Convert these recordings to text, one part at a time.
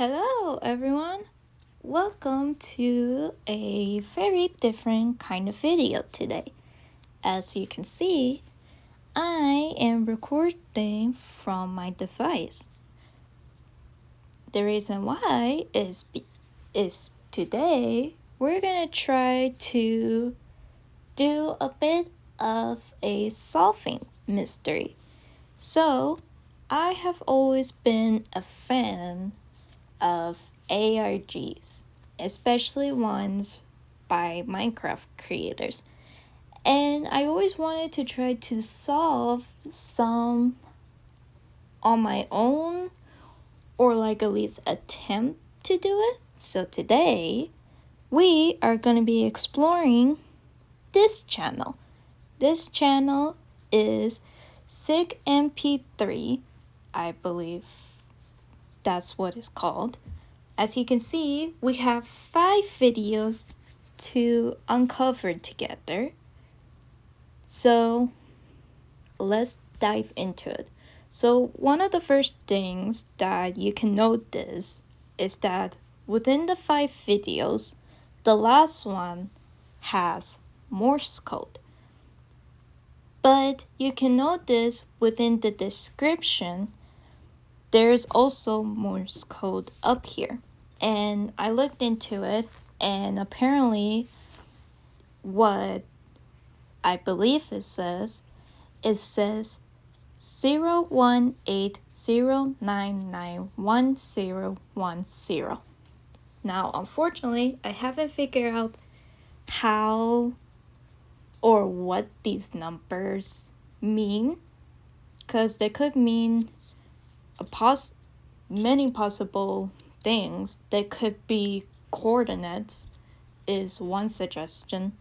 Hello, everyone. Welcome to a very different kind of video today. As you can see, I am recording from my device. The reason why is today we're gonna try to do a bit of a solving mystery. So, I have always been a fan of ARGs, especially ones by Minecraft creators. And I always wanted to try to solve some on my own or like at least attempt to do it. So today we are going to be exploring this channel. This channel is SIGMP3, I believe that's what it's called. As you can see, we have 5 videos to uncover together. So let's dive into it. So one of the first things that you can notice is that within the 5 videos, the last one has Morse code. But you can notice within the description, there's also Morse code up here. And I looked into it, and apparently what I believe it says 01809911010. Now, unfortunately, I haven't figured out how or what these numbers mean, because they could mean many possible things. They could be coordinates, is one suggestion.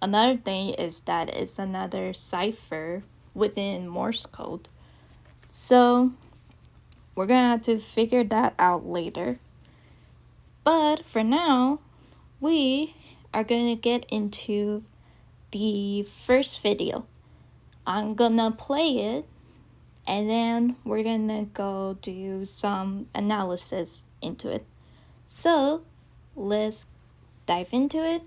Another thing is that it's another cipher within Morse code. So we're gonna have to figure that out later. But for now, we are gonna get into the first video. I'm gonna play it, and then we're gonna go do some analysis into it. So let's dive into it,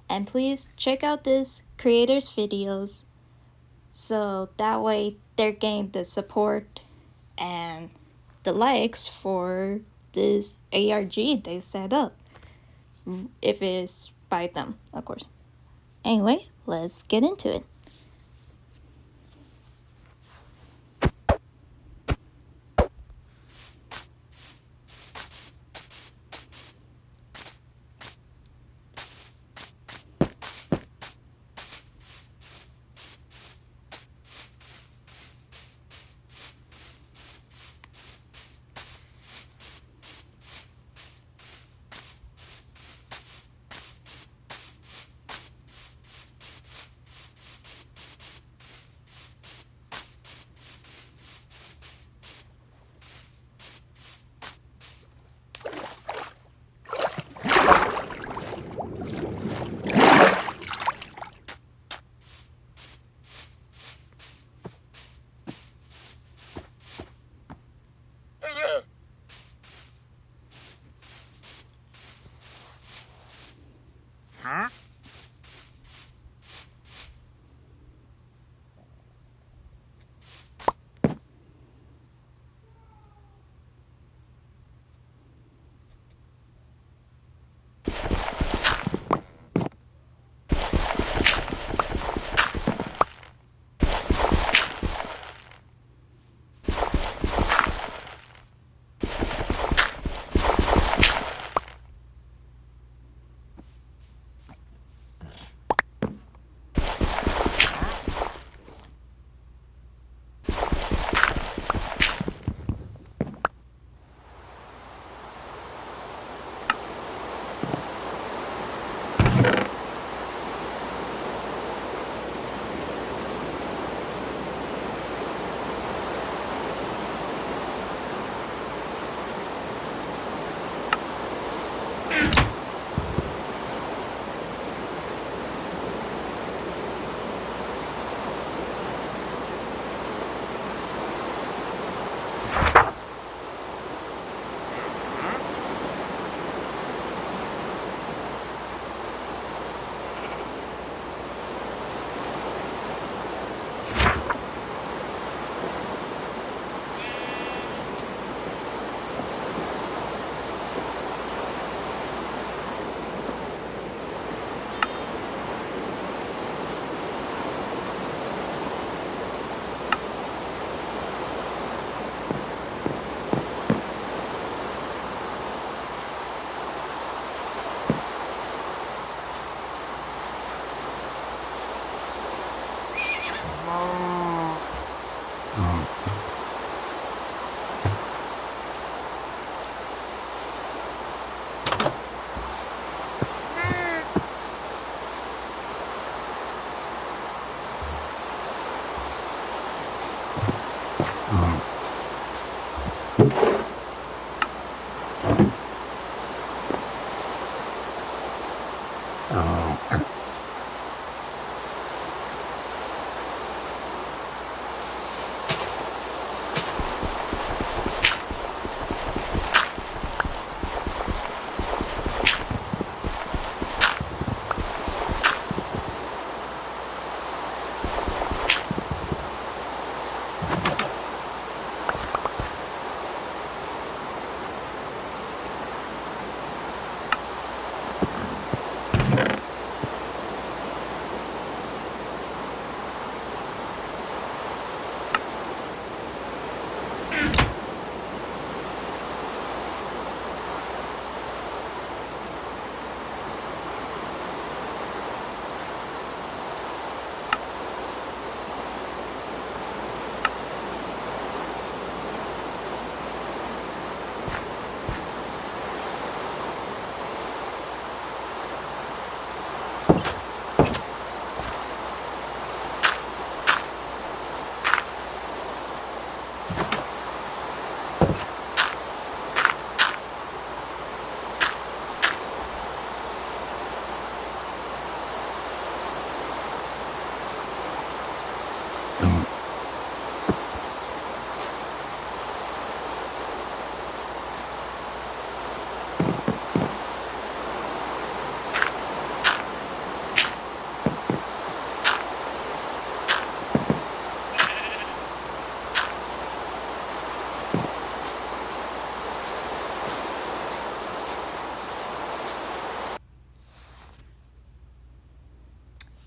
and please check out this creator's videos so that way they're getting the support and the likes for this ARG they set up, if it's by them, of course. Anyway, let's get into it.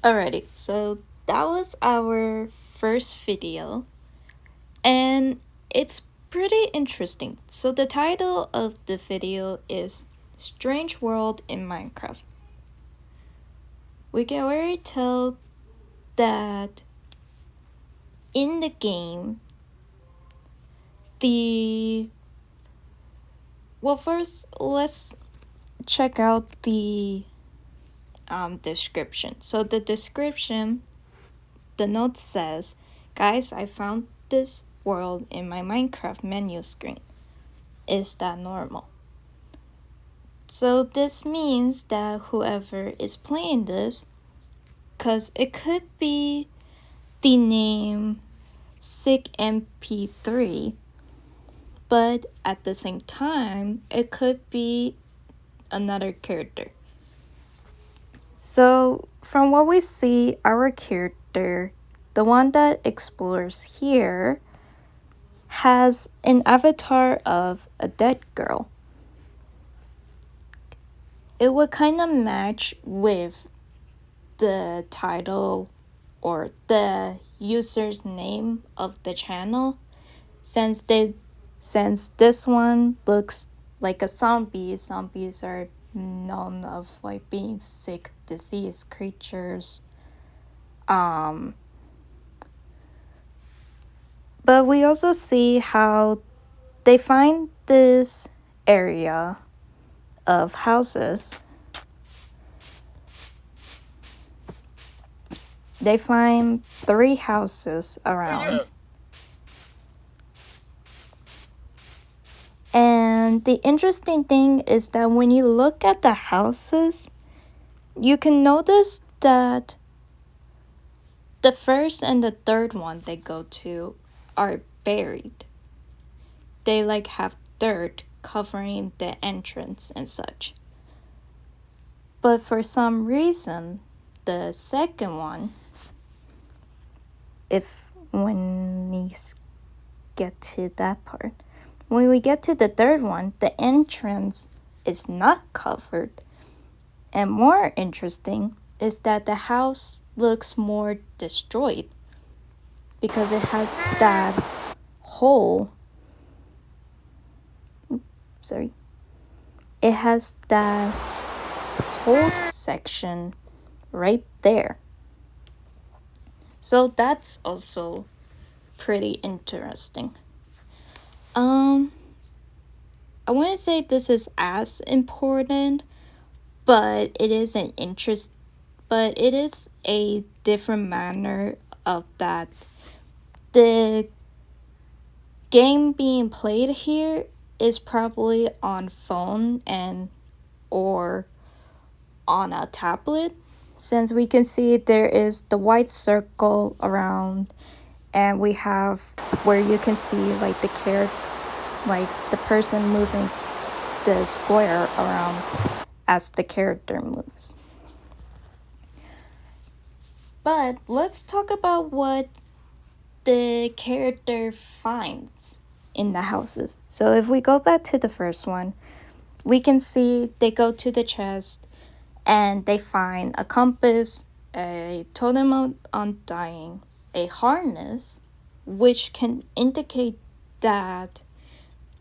Alrighty, so that was our first video, and it's pretty interesting. So the title of the video is Strange World in Minecraft. We can already tell that in the game, first let's check out the description. So the description, the note says, guys, I found this world in my Minecraft menu screen. Is that normal? So this means that whoever is playing this, because it could be the name Sick MP3, but at the same time, it could be another character. So from what we see, our character, the one that explores here, has an avatar of a dead girl. It would kind of match with the title or the user's name of the channel, since this one looks like a zombie. Zombies are known of like being sick, diseased creatures. But we also see how they find this area of houses. They find 3 houses around. And the interesting thing is that when you look at the houses, you can notice that the first and the third one they go to are buried. They like have dirt covering the entrance and such. But for some reason, the second one, when we get to that part, when we get to the third one, the entrance is not covered. And more interesting is that the house looks more destroyed because it has that hole. It has that whole section right there. So that's also pretty interesting. I wouldn't say this is as important, but it is a different manner of that. The game being played here is probably on phone or on a tablet, since we can see there is the white circle around, and we have where you can see like the person moving the square around as the character moves. But let's talk about what the character finds in the houses. So if we go back to the first one, we can see they go to the chest and they find a compass, a totem of undying, a harness, which can indicate that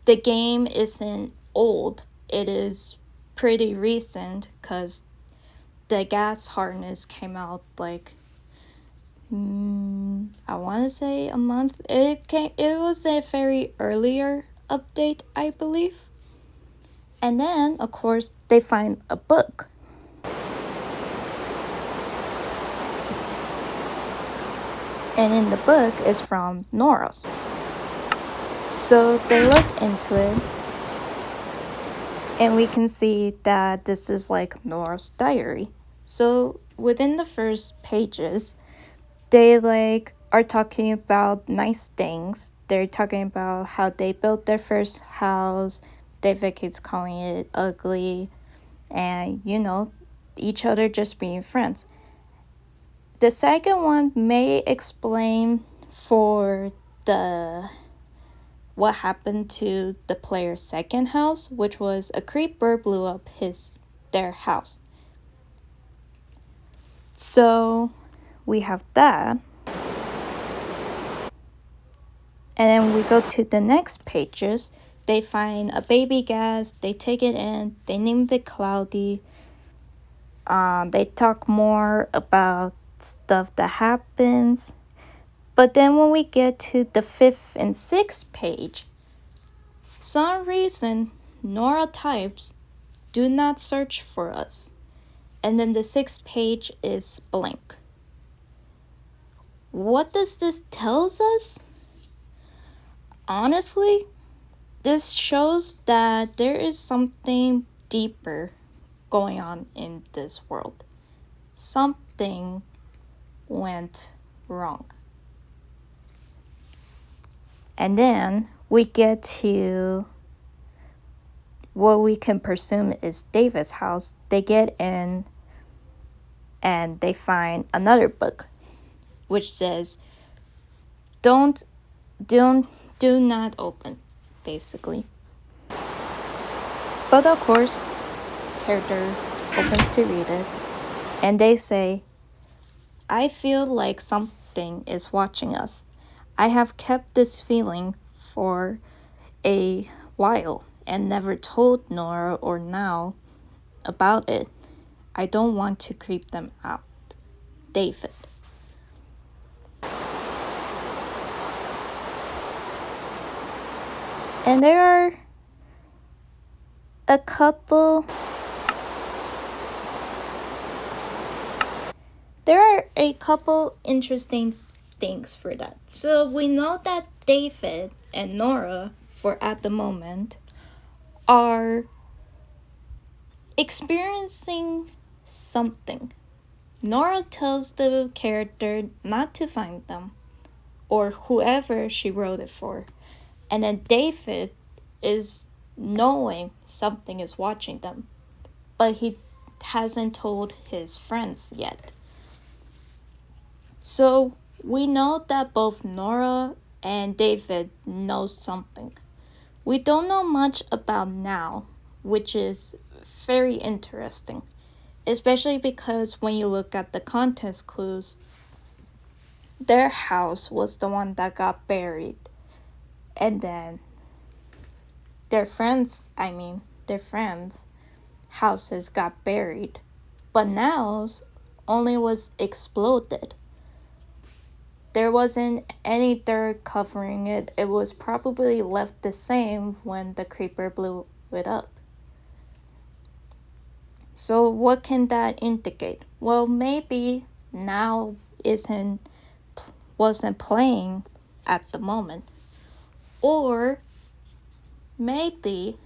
the game isn't old. It is pretty recent because the gas harness came out like I want to say a month. It was a very earlier update, I believe. And then, of course, they find a book. And in the book is from Nora's. So they look into it, and we can see that this is like Nora's diary. So within the first pages, they are talking about nice things. They're talking about how they built their first house. David keeps calling it ugly, and each other just being friends. The second one may explain for what happened to the player's second house, which was a creeper blew up their house. So we have that. And then we go to the next pages. They find a baby gas, they take it in, they name it Cloudy. They talk more about stuff that happens. But then when we get to the 5th and 6th page, for some reason, Nora types, "Do not search for us." And then the 6th page is blank. What does this tell us? Honestly, this shows that there is something deeper going on in this world. Something went wrong. And then we get to what we can presume is David's house. They get in and they find another book which says do not open, basically. But of course, character opens to read it, and they say, "I feel like something is watching us. I have kept this feeling for a while and never told Nora or Now about it. I don't want to creep them out. David." And there are a couple interesting things for that. So we know that David and Nora, for at the moment, are experiencing something. Nora tells the character not to find them, or whoever she wrote it for. And then David is knowing something is watching them, but he hasn't told his friends yet. So we know that both Nora and David know something. We don't know much about Now, which is very interesting, especially because when you look at the context clues, their house was the one that got buried. And then their friends' houses got buried. But Now's only was exploded. There wasn't any dirt covering it. It was probably left the same when the creeper blew it up. So what can that indicate? Well, maybe Now wasn't playing at the moment. Or maybe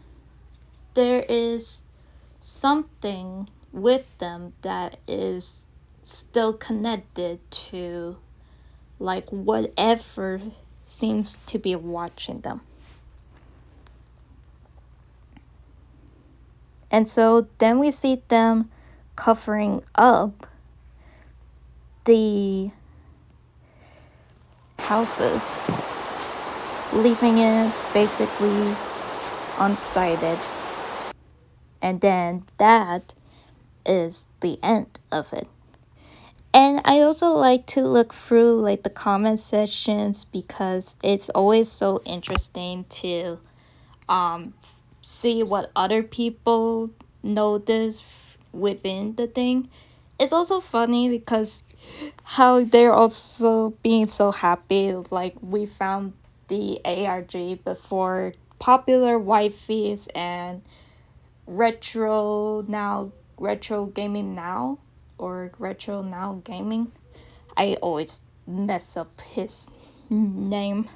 there is something with them that is still connected to like whatever seems to be watching them. And so then we see them covering up the houses, leaving it basically unsighted. And then that is the end of it. And I also like to look through like the comment sections because it's always so interesting to see what other people notice within the thing. It's also funny because how they're also being so happy, like we found the ARG before popular wifeys and retro gaming now, or retro now gaming. I always mess up his name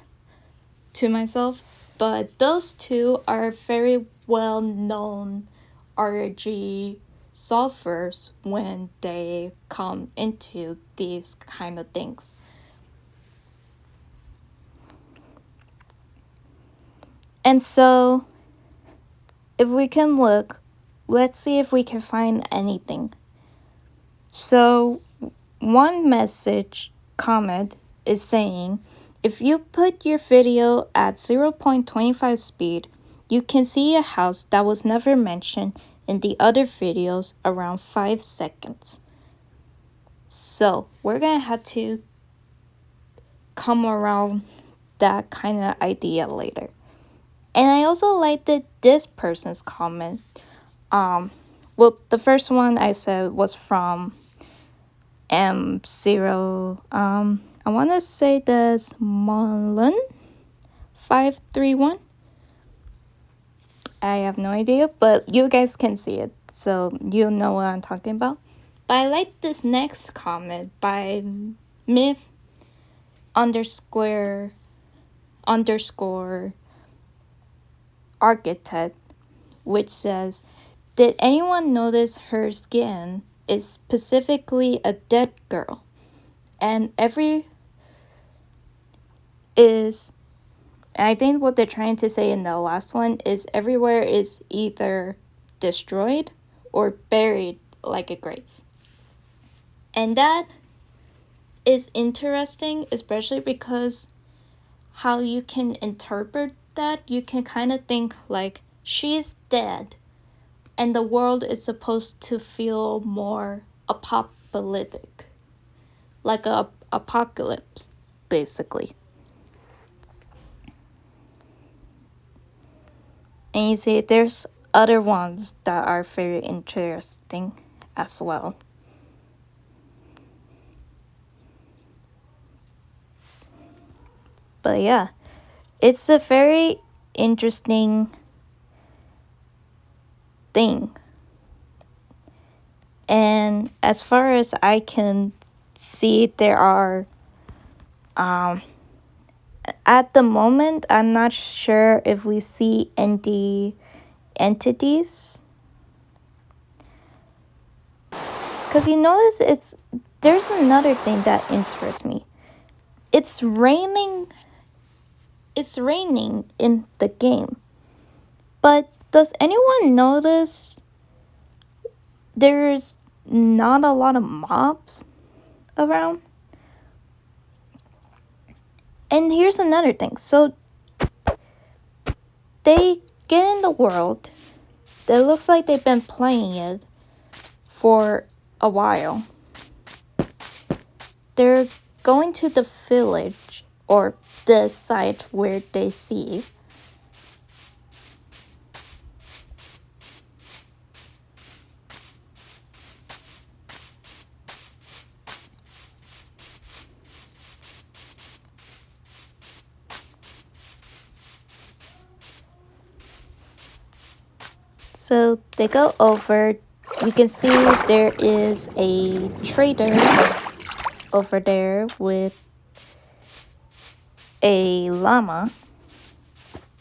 to myself, but those two are very well known RG solvers when they come into these kind of things. And so if we can look, let's see if we can find anything. So one message comment is saying, if you put your video at 0.25 speed, you can see a house that was never mentioned in the other videos around 5 seconds. So we're gonna have to come around that kind of idea later. And I also liked this person's comment. Well, the first one I said was from M0. I want to say that's Mullen 531. I have no idea, but you guys can see it, so you know what I'm talking about. But I like this next comment by myth underscore architect, which says, did anyone notice her skin is specifically a dead girl? And I think what they're trying to say in the last one is everywhere is either destroyed or buried like a grave. And that is interesting, especially because how you can interpret that, you can kind of think like she's dead and the world is supposed to feel more apocalyptic, like a apocalypse basically. And you see there's other ones that are very interesting as well. But yeah, it's a very interesting thing. And as far as I can see, there are at the moment, I'm not sure if we see any entities. Because you notice there's another thing that interests me. It's raining in the game. But does anyone notice there's not a lot of mobs around? And here's another thing. So they get in the world. It looks like they've been playing it for a while. They're going to the village or the site where they see. So they go over. We can see there is a trader over there with a llama.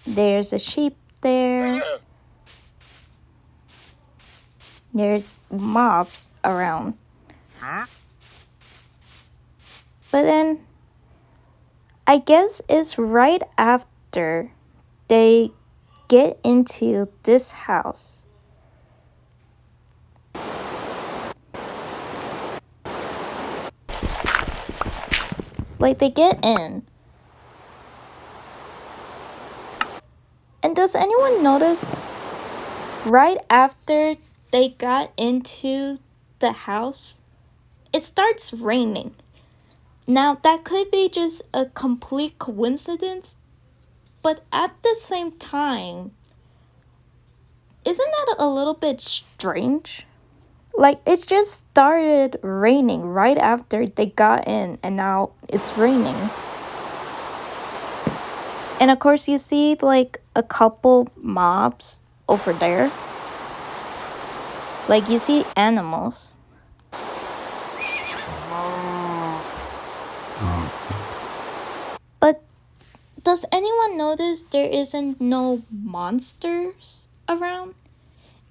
There's a sheep there. there's mobs around. But then I guess it's right after they get into this house. Like, they get in. And does anyone notice right after they got into the house, it starts raining? Now, that could be just a complete coincidence, but at the same time, isn't that a little bit strange? Like, it just started raining right after they got in, and now it's raining. And of course, you see like a couple mobs over there. Like, you see animals. But does anyone notice there isn't no monsters around?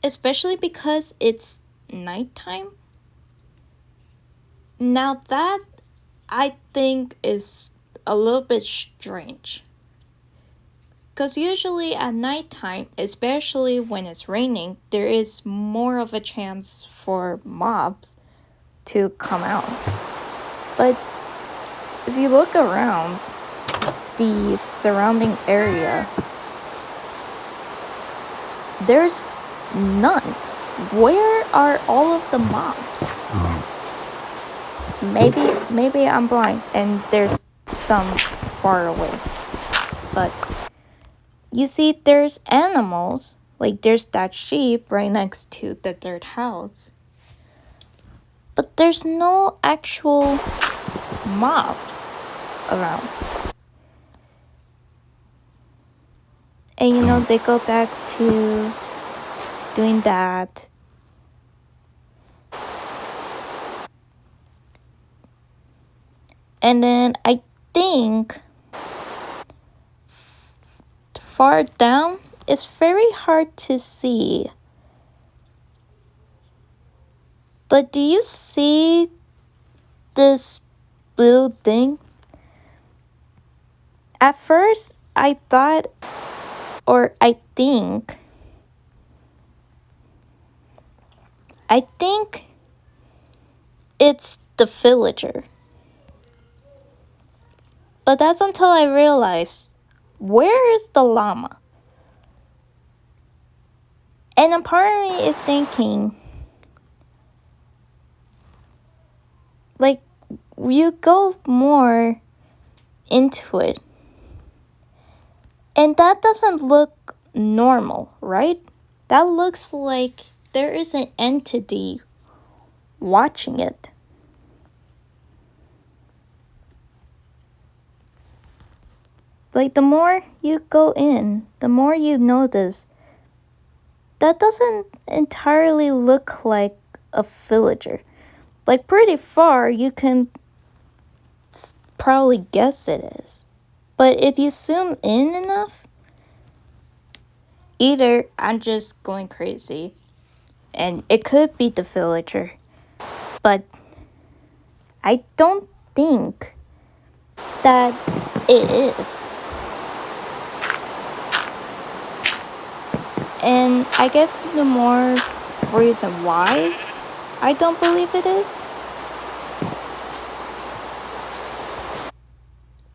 Especially because it's nighttime. Now that, I think, is a little bit strange. Because usually at nighttime, especially when it's raining, there is more of a chance for mobs to come out. But if you look around the surrounding area, there's none. Where are all of the mobs? Maybe I'm blind and there's some far away. But you see, there's animals. Like, there's that sheep right next to the third house. But there's no actual mobs around. And you know, they go back to doing that. And then I think far down, it's very hard to see. But do you see this blue thing? At first, I thought, or I think it's the villager. But that's until I realized, where is the llama? And a part of me is thinking, like, you go more into it, and that doesn't look normal, right? That looks like there is an entity watching it. Like, the more you go in, the more you notice that doesn't entirely look like a villager. Like, pretty far, you can probably guess it is. But if you zoom in enough, either I'm just going crazy, and it could be the villager, but I don't think that it is. And I guess the more reason why I don't believe it is,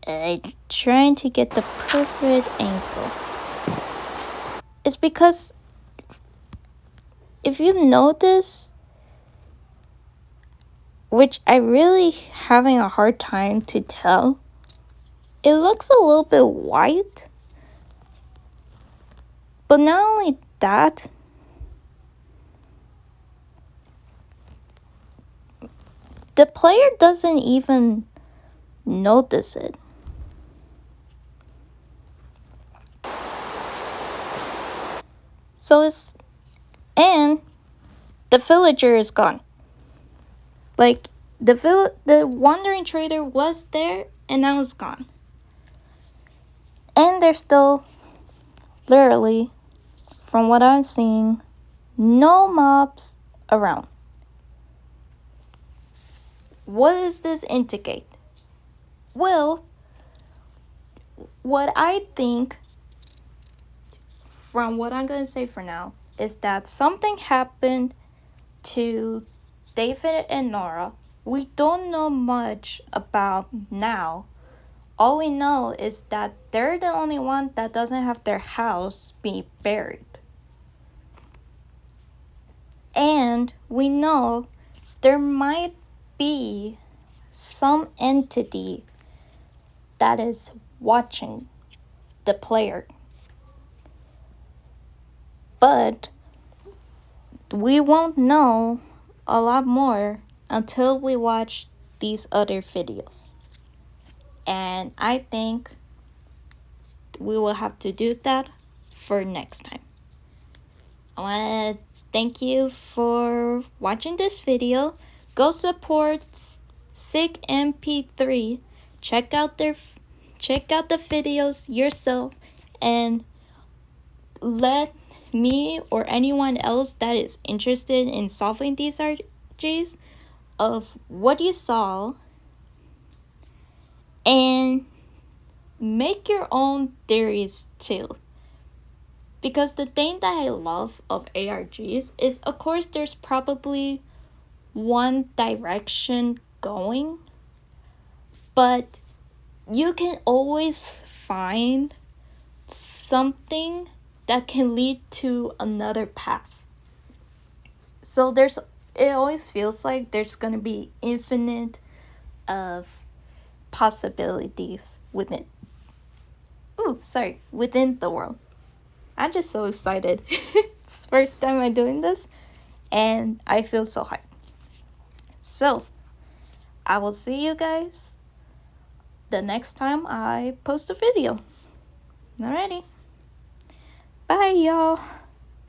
I'm trying to get the perfect angle. It's because if you notice, which I really having a hard time to tell, it looks a little bit white. But not only that, the player doesn't even notice it. So and the villager is gone. Like, the wandering trader was there and now it's gone. And there's still, literally, from what I'm seeing, no mobs around. What does this indicate? Well, what I think, from what I'm going to say for now, is that something happened to David and Nora. We don't know much about now. All we know is that they're the only one that doesn't have their house being buried. And we know there might be some entity that is watching the player. But we won't know a lot more until we watch these other videos. And I think we will have to do that for next time. I want to thank you for watching this video. Go support Sick MP3. Check out the videos yourself, and let me or anyone else that is interested in solving these RGs of what you saw, and make your own theories too. Because the thing that I love of ARGs is, of course, there's probably one direction going, but you can always find something that can lead to another path. So it always feels like there's gonna be infinite of possibilities within the world. I'm just so excited. It's the first time I'm doing this, and I feel so hyped. So, I will see you guys the next time I post a video. Alrighty. Bye, y'all.